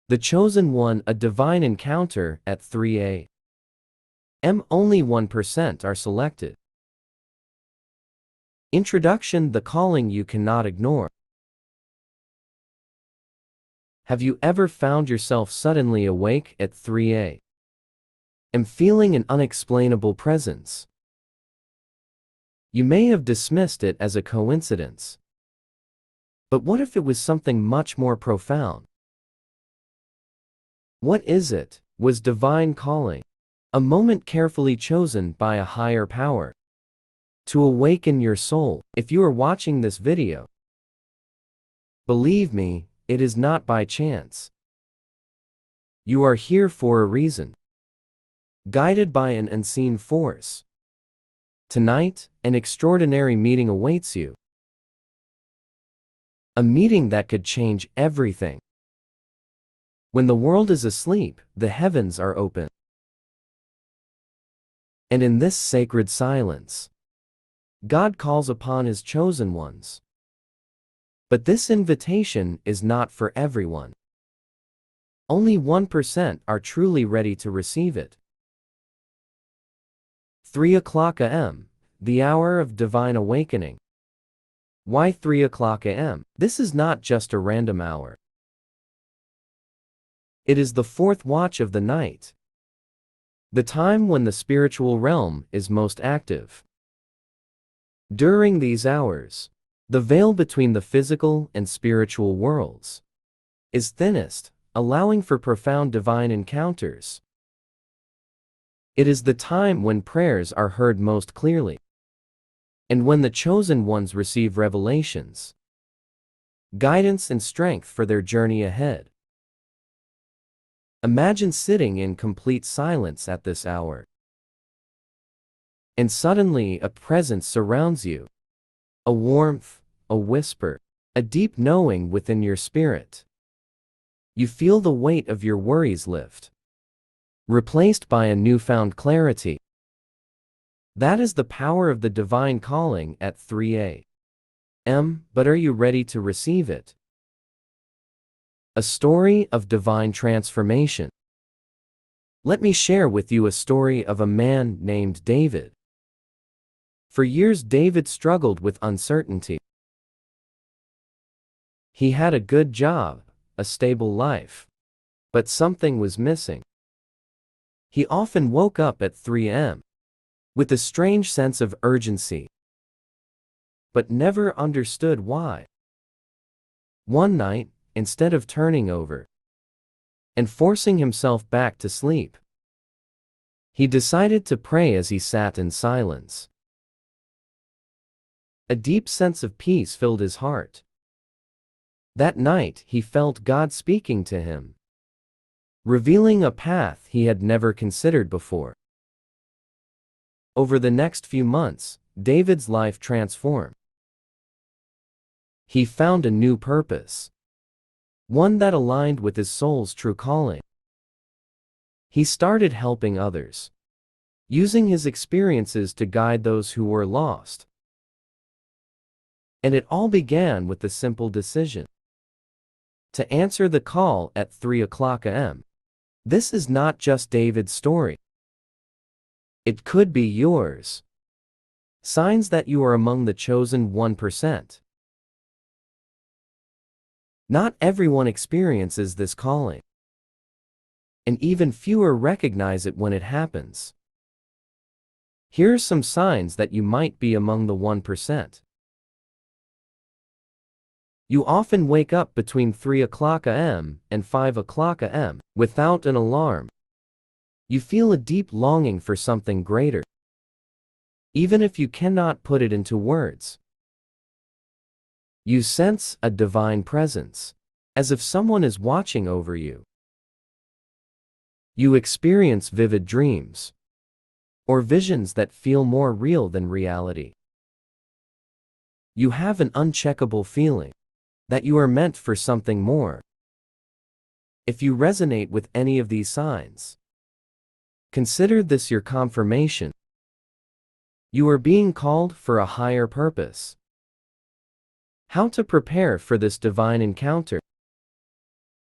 The Chosen One, a divine encounter at 3 a.m. Only 1% are selected. Introduction: the calling you cannot ignore. Have you ever found yourself suddenly awake at 3 a.m. feeling an unexplainable presence? You may have dismissed it as a coincidence. But what if it was something much more profound? What is it? Was divine calling a moment carefully chosen by a higher power to awaken your soul? If you are watching this video, believe me, it is not by chance. You are here for a reason, guided by an unseen force. Tonight, an extraordinary meeting awaits you. A meeting that could change everything. When the world is asleep, the heavens are open. And in this sacred silence, God calls upon His chosen ones. But this invitation is not for everyone. Only 1% are truly ready to receive it. 3 o'clock a.m., the hour of divine awakening. Why 3 o'clock a.m.? This is not just a random hour. It is the fourth watch of the night, the time when the spiritual realm is most active. During these hours, the veil between the physical and spiritual worlds is thinnest, allowing for profound divine encounters. It is the time when prayers are heard most clearly, and when the chosen ones receive revelations, guidance and strength for their journey ahead. Imagine sitting in complete silence at this hour, and suddenly a presence surrounds you. A warmth, a whisper, a deep knowing within your spirit. You feel the weight of your worries lift, replaced by a newfound clarity. That is the power of the divine calling at 3 a.m. But are you ready to receive it? A story of divine transformation. Let me share with you a story of a man named David. For years, David struggled with uncertainty. He had a good job, a stable life, but something was missing. He often woke up at 3 a.m. with a strange sense of urgency, but never understood why. One night, instead of turning over and forcing himself back to sleep, he decided to pray as he sat in silence. A deep sense of peace filled his heart. That night, he felt God speaking to him, revealing a path he had never considered before. Over the next few months, David's life transformed. He found a new purpose, one that aligned with his soul's true calling. He started helping others, using his experiences to guide those who were lost. And it all began with the simple decision to answer the call at 3 o'clock a.m. This is not just David's story. It could be yours. Signs that you are among the chosen 1%. Not everyone experiences this calling, and even fewer recognize it when it happens. Here are some signs that you might be among the 1%. You often wake up between 3 o'clock a.m. and 5 o'clock a.m. without an alarm. You feel a deep longing for something greater, even if you cannot put it into words. You sense a divine presence, as if someone is watching over you. You experience vivid dreams, or visions that feel more real than reality. You have an uncheckable feeling that you are meant for something more. If you resonate with any of these signs, consider this your confirmation. You are being called for a higher purpose. How to prepare for this divine encounter?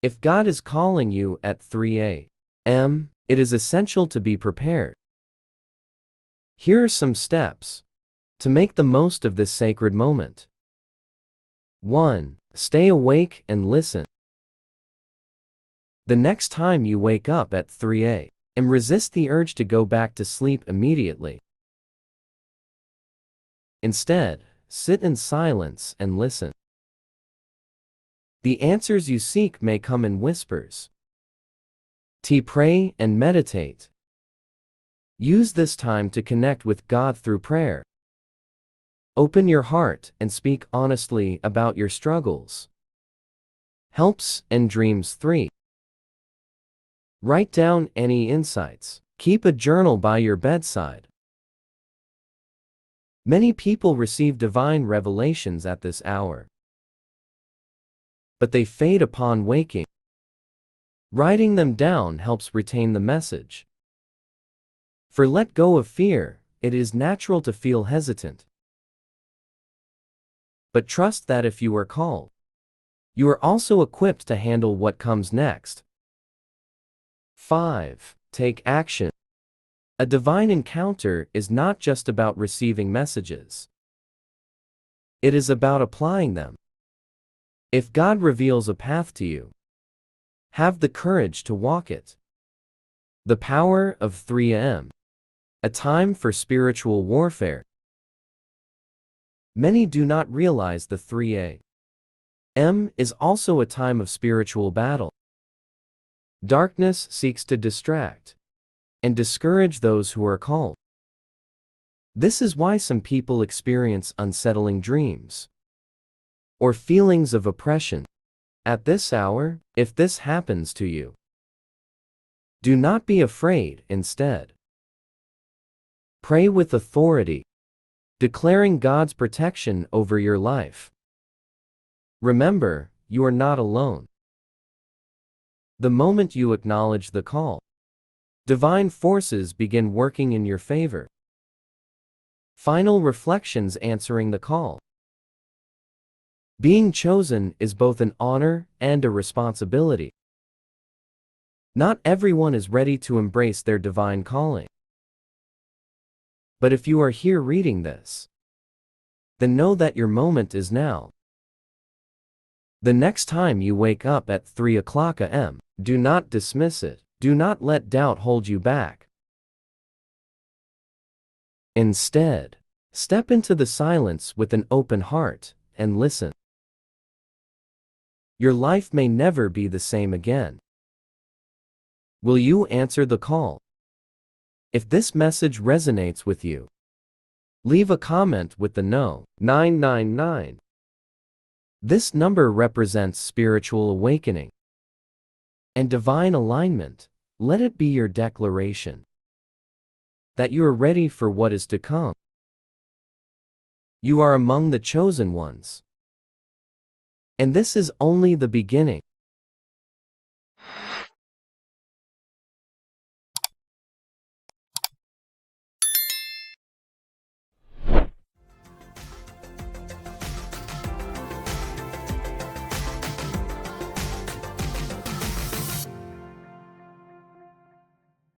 If God is calling you at 3 a.m., it is essential to be prepared. Here are some steps to make the most of this sacred moment. 1. Stay awake and listen. The next time you wake up at 3 a.m., resist the urge to go back to sleep immediately. Instead, sit in silence and listen. The answers you seek may come in whispers. Pray and meditate. Use this time to connect with God through prayer. Open your heart and speak honestly about your struggles. Helps and dreams. 3. Write down any insights. Keep a journal by your bedside. Many people receive divine revelations at this hour, but they fade upon waking. Writing them down helps retain the message. For let go of fear, it is natural to feel hesitant. But trust that if you are called, you are also equipped to handle what comes next. 5. Take action. A divine encounter is not just about receiving messages. It is about applying them. If God reveals a path to you, have the courage to walk it. The power of 3 a.m. A time for spiritual warfare. Many do not realize the 3 a.m. is also a time of spiritual battle. Darkness seeks to distract and discourage those who are called. This is why some people experience unsettling dreams or feelings of oppression at this hour. If this happens to you, do not be afraid. Instead, pray with authority, declaring God's protection over your life. Remember, you are not alone. The moment you acknowledge the call, divine forces begin working in your favor. Final reflections. Answering the call. Being chosen is both an honor and a responsibility. Not everyone is ready to embrace their divine calling. But if you are here reading this, then know that your moment is now. The next time you wake up at 3 a.m., do not dismiss it. Do not let doubt hold you back. Instead, step into the silence with an open heart and listen. Your life may never be the same again. Will you answer the call? If this message resonates with you, leave a comment with the no 999. This number represents spiritual awakening and divine alignment. Let it be your declaration that you are ready for what is to come. You are among the chosen ones. And this is only the beginning.